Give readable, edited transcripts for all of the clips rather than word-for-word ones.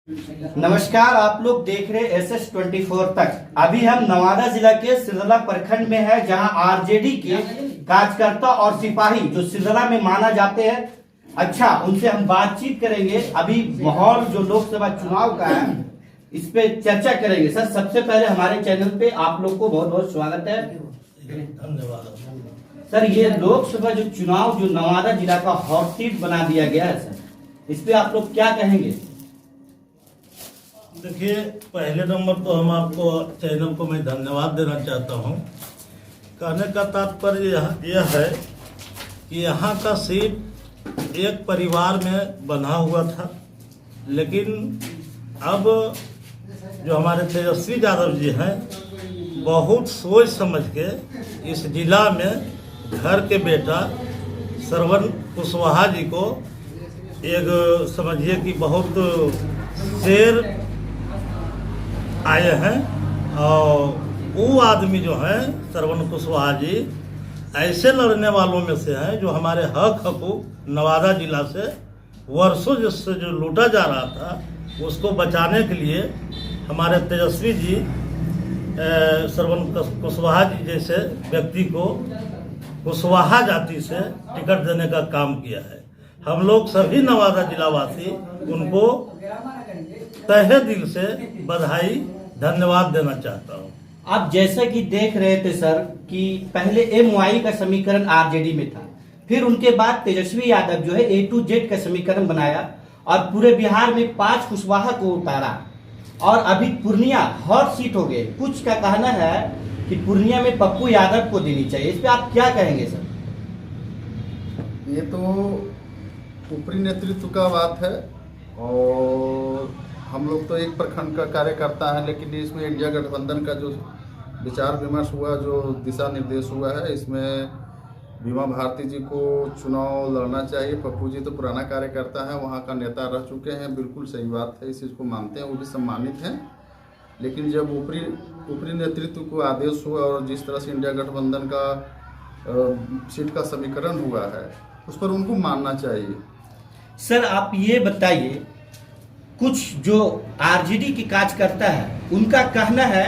नमस्कार, आप लोग देख रहे SS24 तक। अभी हम नवादा जिला के सिरदला प्रखंड में है, जहां आरजेडी के कार्यकर्ता और सिपाही जो सिरदला में माना जाते हैं, अच्छा उनसे हम बातचीत करेंगे। अभी माहौल जो लोकसभा चुनाव का है इस पे चर्चा करेंगे। सर, सबसे पहले हमारे चैनल पे आप लोग को बहुत बहुत स्वागत है। धन्यवाद सर, ये लोकसभा जो चुनाव जो नवादा जिला का हॉट सीट बना दिया गया है सर, इस पे आप लोग क्या कहेंगे? देखिए, पहले नंबर तो हम आपको चैनल को मैं धन्यवाद देना चाहता हूं। कहने का तात्पर्य यह है कि यहाँ का सीट एक परिवार में बंधा हुआ था, लेकिन अब जो हमारे तेजस्वी यादव जी हैं बहुत सोच समझ के इस जिला में घर के बेटा श्रवण कुशवाहा जी को एक समझिए कि बहुत शेर आए हैं। और वो आदमी जो हैं श्रवण कुशवाहा जी ऐसे लड़ने वालों में से हैं जो हमारे हक हकूक नवादा जिला से वर्षों जिससे जो लूटा जा रहा था उसको बचाने के लिए हमारे तेजस्वी जी श्रवण कुशवाहा जी जैसे व्यक्ति को कुशवाहा जाति से टिकट देने का काम किया है। हम लोग सभी नवादा जिलावासी उनको तहे दिल से बधाई धन्यवाद देना चाहता हूँ। आप जैसा कि देख रहे थे सर कि पहले MY का समीकरण आरजेडी में था, फिर उनके बाद तेजस्वी यादव जो है A to Z का समीकरण बनाया और पूरे बिहार में 5 कुशवाहा को उतारा और अभी पूर्णिया हॉट सीट हो गए। कुछ का कहना है कि पूर्णिया में पप्पू यादव को देनी चाहिए, इस पे आप क्या कहेंगे सर? ये तो ऊपरी नेतृत्व का बात है और हम लोग तो एक प्रखंड का कार्यकर्ता है, लेकिन इसमें इंडिया गठबंधन का जो विचार विमर्श हुआ, जो दिशा निर्देश हुआ है, इसमें बीमा भारती जी को चुनाव लड़ना चाहिए। पप्पू जी तो पुराना कार्यकर्ता है, वहाँ का नेता रह चुके हैं, बिल्कुल सही बात है, इस चीज़ को मानते हैं, वो भी सम्मानित हैं। लेकिन जब ऊपरी नेतृत्व को आदेश हुआ और जिस तरह से इंडिया गठबंधन का सीट का समीकरण हुआ है उस पर उनको मानना चाहिए। सर, आप ये बताइए, कुछ जो आरजेडी के कार्यकर्ता है उनका कहना है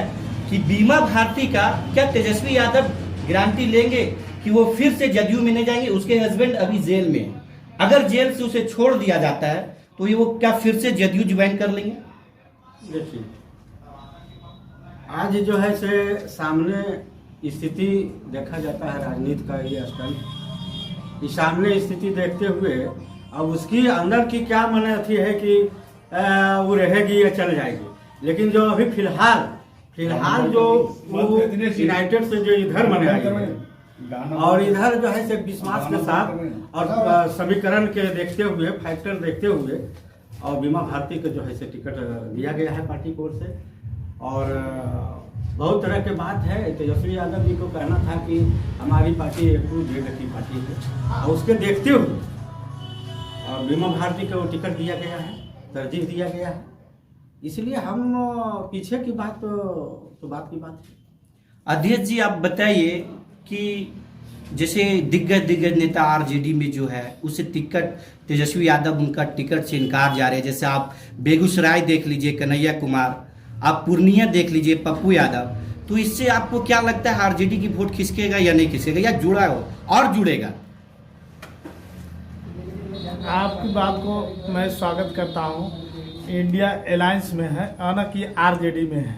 कि बीमा भारती का क्या तेजस्वी यादव गारंटी लेंगे कि वो फिर से जदयू में नहीं जाएंगे? उसके हस्बैंड अभी जेल में हैं, अगर जेल से उसे छोड़ दिया जाता है तो ये वो क्या फिर से जदयू ज्वाइन कर लेंगे? देखिए, आज जो है से सामने स्थिति देखा जाता है, राजनीति का ये स्टैंड, इस सामने स्थिति देखते हुए अब उसकी अंदर की क्या मन अथी है कि वो रहेगी या चल जाएगी। लेकिन जो अभी फिलहाल जो यूनाइटेड से जो इधर मने आई है और इधर जो है से विश्वास के साथ और समीकरण के देखते हुए, फैक्टर देखते हुए और बीमा भारती को जो है से टिकट दिया गया है पार्टी की ओर से। और बहुत तरह के बात है, तेजस्वी यादव जी को कहना था कि हमारी पार्टी A to Z की पार्टी है और उसके देखते हुए बीमा भारती को टिकट दिया गया है, तरजीह दिया गया है। इसलिए हम पीछे की बात तो बात की बात है। अध्यक्ष जी, आप बताइए कि जैसे दिग्गज नेता आरजेडी में जो है उसे टिकट तेजस्वी यादव उनका टिकट से इनकार जा रहे हैं। जैसे आप बेगूसराय देख लीजिए कन्हैया कुमार, आप पूर्णिया देख लीजिए पप्पू यादव। तो इससे आपको क्या लगता है, आरजेडी की वोट खिसकेगा या नहीं खिसकेगा, या जुड़ा हो और जुड़ेगा? आपकी बात को मैं स्वागत करता हूं। इंडिया अलायंस में है, ना कि आरजेडी में है।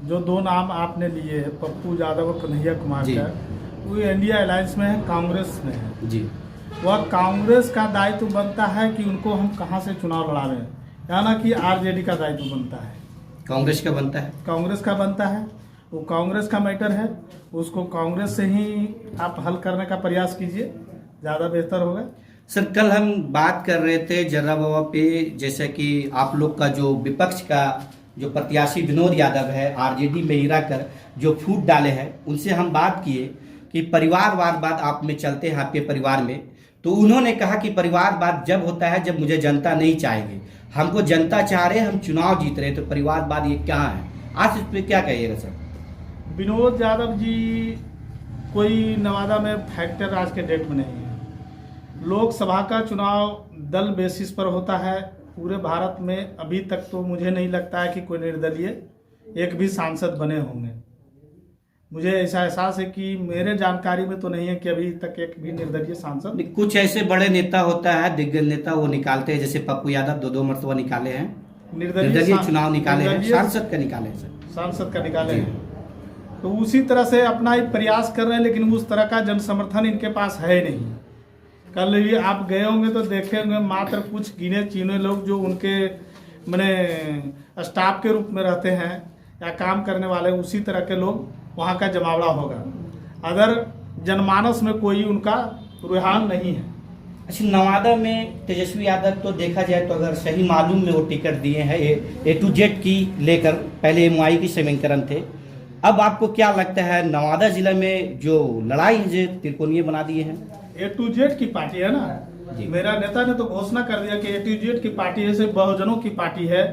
जो दो नाम आपने लिए हैं, पप्पू यादव और कन्हैया कुमार का, वो इंडिया अलायंस में है, कांग्रेस में है जी। वह कांग्रेस का दायित्व बनता है कि उनको हम कहां से चुनाव लड़ा रहे हैं, या ना कि आरजेडी का दायित्व बनता है? कांग्रेस का बनता है। कांग्रेस का बनता है, वो कांग्रेस का मैटर है, उसको कांग्रेस से ही आप हल करने का प्रयास कीजिए, ज़्यादा बेहतर होगा। सर, कल हम बात कर रहे थे जर्रा बाबा पे, जैसे कि आप लोग का जो विपक्ष का जो प्रत्याशी विनोद यादव है आरजेडी में हीरा कर जो फूट डाले हैं, उनसे हम बात किए कि परिवारवाद बात आप में चलते हैं आपके परिवार में। तो उन्होंने कहा कि परिवारवाद जब होता है जब मुझे जनता नहीं चाहेगी, हमको जनता चाह रहे, हम चुनाव जीत रहे, तो परिवारवाद ये क्या है? आज इस पर क्या कहिएगा सर? विनोद यादव जी कोई नवादा में फैक्टर आज के डेट में नहीं है। लोकसभा का चुनाव दल बेसिस पर होता है, पूरे भारत में अभी तक तो मुझे नहीं लगता है कि कोई निर्दलीय एक भी सांसद बने होंगे। मुझे ऐसा एहसास है कि मेरे जानकारी में तो नहीं है कि अभी तक एक भी निर्दलीय सांसद। कुछ ऐसे बड़े नेता होता है, दिग्गज नेता, वो निकालते हैं, जैसे पप्पू यादव 2 मरतबा निकाले हैं, निर्दलीय चुनाव निकाले हैं, सांसद का निकाले हैं सर, सांसद का निकाले हैं। तो उसी तरह से अपना एक प्रयास कर रहे हैं, लेकिन उस तरह का जन समर्थन इनके पास है नहीं। कल भी आप गए होंगे तो देखे होंगे मात्र कुछ गिने चुने लोग जो उनके मैंने स्टाफ के रूप में रहते हैं या काम करने वाले, उसी तरह के लोग वहाँ का जमावड़ा होगा। अगर जनमानस में कोई उनका रुझान नहीं है। अच्छा, नवादा में तेजस्वी यादव तो देखा जाए तो अगर सही मालूम में वो टिकट दिए हैं A to Z की लेकर, पहले MY की समीकरण थे। अब आपको क्या लगता है नवादा जिला में जो लड़ाई है जो त्रिकोणीय बना दिए हैं? A to Z की पार्टी है ना जी। मेरा नेता ने तो घोषणा कर दिया कि A to Z की पार्टी है, सिर्फ बहुजनों की पार्टी है।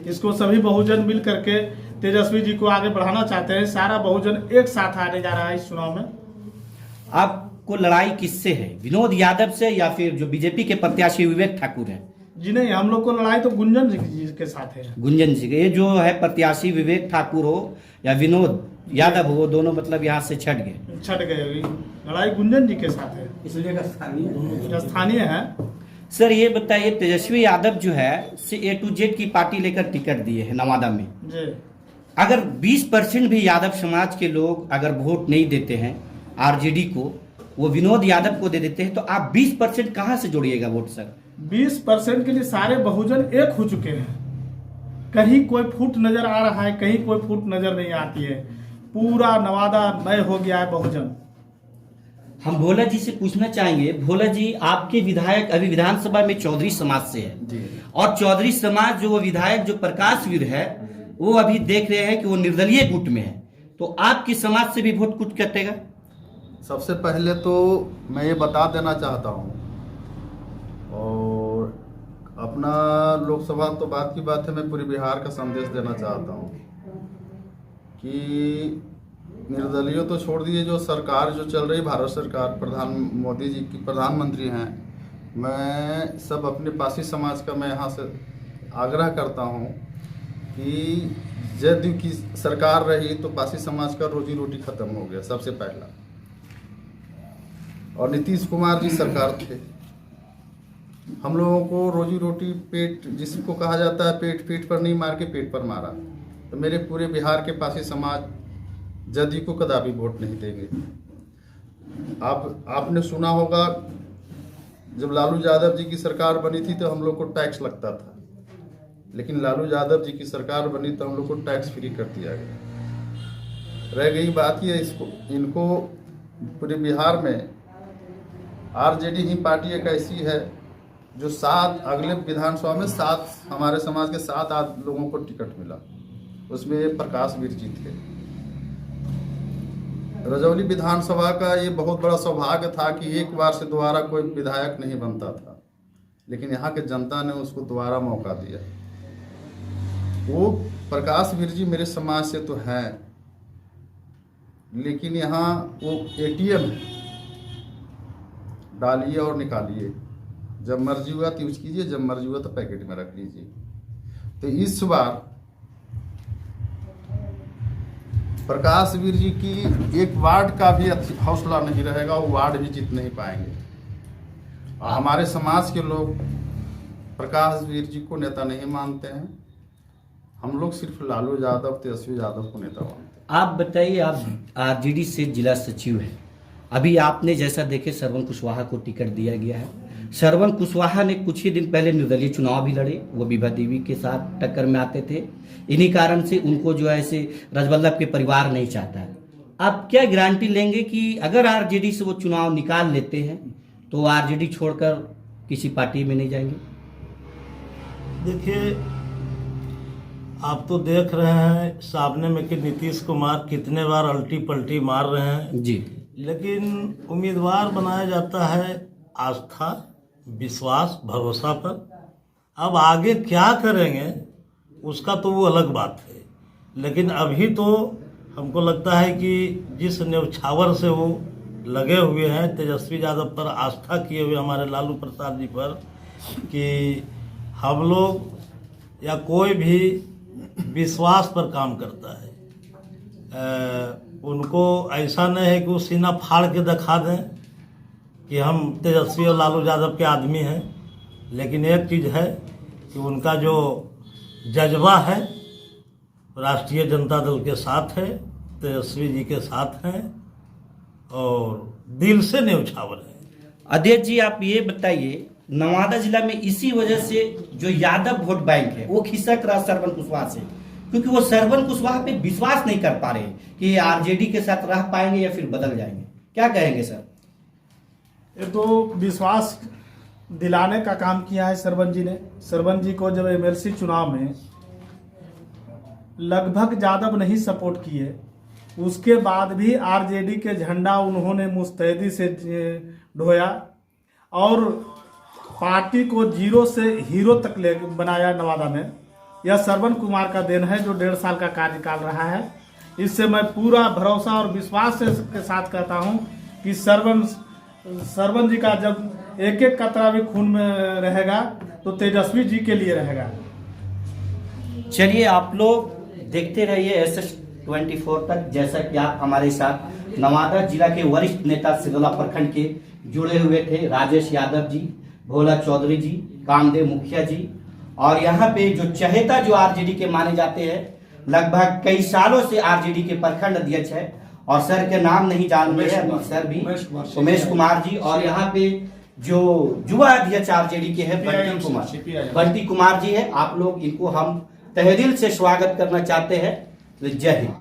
इसको सभी बहुजन मिल करके तेजस्वी जी को आगे बढ़ाना चाहते हैं। सारा बहुजन एक साथ आने जा रहा है इस चुनाव में। आपको लड़ाई किससे है, विनोद यादव से या फिर जो बीजेपी के प्रत्याशी विवेक ठाकुर हैं? जी नहीं, हम लोग को लड़ाई तो गुंजन जी के साथ है। गुंजन जी के, ये जो है प्रत्याशी विवेक ठाकुर हो या विनोद यादव हो, दोनों मतलब यहाँ से छट गए। लड़ाई गुंजन जी के साथ है, इसलिए स्थानीय है। सर ये बताइए, तेजस्वी यादव जो है से A to Z की पार्टी लेकर टिकट दिए हैं नवादा में। जी अगर 20% भी यादव समाज के लोग अगर वोट नहीं देते हैं RJD को, वो विनोद यादव को दे देते हैं, तो आप 20% कहाँ से जोड़िएगा वोट सर? 20% के लिए सारे बहुजन एक हो चुके हैं। कहीं कोई फूट नजर आ रहा है, कहीं कोई फूट नजर नहीं आती है। पूरा नवादा नए हो गया है बहुजन। हम भोला जी से पूछना चाहेंगे, भोला जी आपके विधायक अभी विधानसभा में चौधरी समाज से है जी। और चौधरी समाज जो वो विधायक जो प्रकाश वीर है वो अभी देख रहे हैं कि वो निर्दलीय गुट में है, तो आपके समाज से भी वोट कुछ कटेगा? सबसे पहले तो मैं ये बता देना चाहता हूँ, और अपना लोकसभा तो बात की बात है, मैं पूरे बिहार का संदेश देना चाहता हूँ कि निर्दलीय तो छोड़ दिए, जो सरकार जो चल रही भारत सरकार, मोदी जी की प्रधानमंत्री हैं, मैं सब अपने पासी समाज का मैं यहाँ से आग्रह करता हूँ कि यदि की सरकार रही तो पासी समाज का रोजी रोटी खत्म हो गया सबसे पहला। और नीतीश कुमार जी सरकार थे, हम लोगों को रोजी रोटी पेट, जिसको कहा जाता है पेट पेट पर नहीं मार के पेट पर मारा। तो मेरे पूरे बिहार के पासी समाज जदयू को कदापि वोट नहीं देंगे। आपने सुना होगा जब लालू यादव जी की सरकार बनी थी तो हम लोग को टैक्स लगता था, लेकिन लालू यादव जी की सरकार बनी तो हम लोग को टैक्स फ्री कर दिया गया। रह गई बात ये, इनको पूरे बिहार में RJD ही पार्टी एक ऐसी है जो 7 अगले विधानसभा में 7 हमारे समाज के 7 लोगों को टिकट मिला, उसमें प्रकाश वीर जी थे। रजौली विधानसभा का ये बहुत बड़ा सौभाग्य था कि एक बार से दोबारा कोई विधायक नहीं बनता था, लेकिन यहाँ के जनता ने उसको दोबारा मौका दिया। वो प्रकाश वीर जी मेरे समाज से तो हैं, लेकिन यहाँ वो ATM है, डालिए और निकालिए, जब मर्जी हुआ तो यूज कीजिए, जब मर्जी हुआ तो पैकेट में रख लीजिए। तो इस बार प्रकाश वीर जी की एक वार्ड का भी हौसला नहीं रहेगा, वो वार्ड भी जीत नहीं पाएंगे। और हमारे समाज के लोग प्रकाश वीर जी को नेता नहीं मानते हैं, हम लोग सिर्फ लालू यादव, तेजस्वी यादव को नेता मानते हैं। आप बताइए, आप RJD से जिला सचिव हैं, अभी आपने जैसा देखे श्रवण कुशवाहा को टिकट दिया गया है। श्रवण कुशवाहा ने कुछ ही दिन पहले निर्दलीय चुनाव भी लड़े, वो विभा देवी के साथ टक्कर में आते थे। इन्हीं कारण से उनको जो है ऐसे राजवल्लभ के परिवार नहीं चाहता है। आप क्या गारंटी लेंगे कि अगर RJD से वो चुनाव निकाल लेते हैं तो RJD छोड़कर किसी पार्टी में नहीं जाएंगे? देखिए, आप तो देख रहे हैं सामने में कि नीतीश कुमार कितने बार अल्टी पल्टी मार रहे हैं जी, लेकिन उम्मीदवार बनाया जाता है आस्था, विश्वास, भरोसा पर। अब आगे क्या करेंगे उसका तो वो अलग बात है, लेकिन अभी तो हमको लगता है कि जिस न्यौछावर से वो लगे हुए हैं तेजस्वी यादव पर, आस्था किए हुए हमारे लालू प्रसाद जी पर, कि हम लोग या कोई भी विश्वास पर काम करता है, उनको ऐसा नहीं है कि वो सीना फाड़ के दिखा दें कि हम तेजस्वी और लालू यादव के आदमी हैं, लेकिन एक चीज़ है कि उनका जो जज्बा है राष्ट्रीय जनता दल के साथ है, तेजस्वी जी के साथ हैं और दिल से न्यौछावर है। अध्यक्ष जी, आप ये बताइए, नवादा जिला में इसी वजह से जो यादव वोट बैंक है वो खिसक रहा श्रवण कुशवाहा से, क्योंकि वो श्रवण कुशवाहा पे विश्वास नहीं कर पा रहे कि ये आरजेडी के साथ रह पाएंगे या फिर बदल जाएंगे। क्या कहेंगे सर? ये तो विश्वास दिलाने का काम किया है श्रवण जी ने। श्रवण जी को जब एमएलसी चुनाव में लगभग यादव नहीं सपोर्ट किए, उसके बाद भी आरजेडी के झंडा उन्होंने मुस्तैदी से ढोया और पार्टी को जीरो से हीरो तक ले बनाया नवादा में। यह श्रवण कुमार का देन है जो 1.5 साल का कार्यकाल रहा है। इससे मैं पूरा भरोसा और विश्वास के साथ कहता हूं कि श्रवण जी का जब एक एक कतरा भी खून में रहेगा तो तेजस्वी जी के लिए रहेगा। चलिए, आप लोग देखते रहिए SS24 तक। जैसा कि आप हमारे साथ नवादा जिला के वरिष्ठ नेता सिरदौला प्रखंड के जुड़े हुए थे, राजेश यादव जी, भोला चौधरी जी, कामदेव मुखिया जी, और यहाँ पे जो चहेता जो आरजेडी के माने जाते हैं, लगभग कई सालों से आरजेडी के प्रखंड अध्यक्ष है और सर के नाम नहीं जानते हैं सर भी, उमेश कुमार जी, और यहाँ पे जो युवा अध्यक्ष आरजेडी के हैं बंटी कुमार जी है। आप लोग इनको हम तहे दिल से स्वागत करना चाहते हैं। जय हिंद।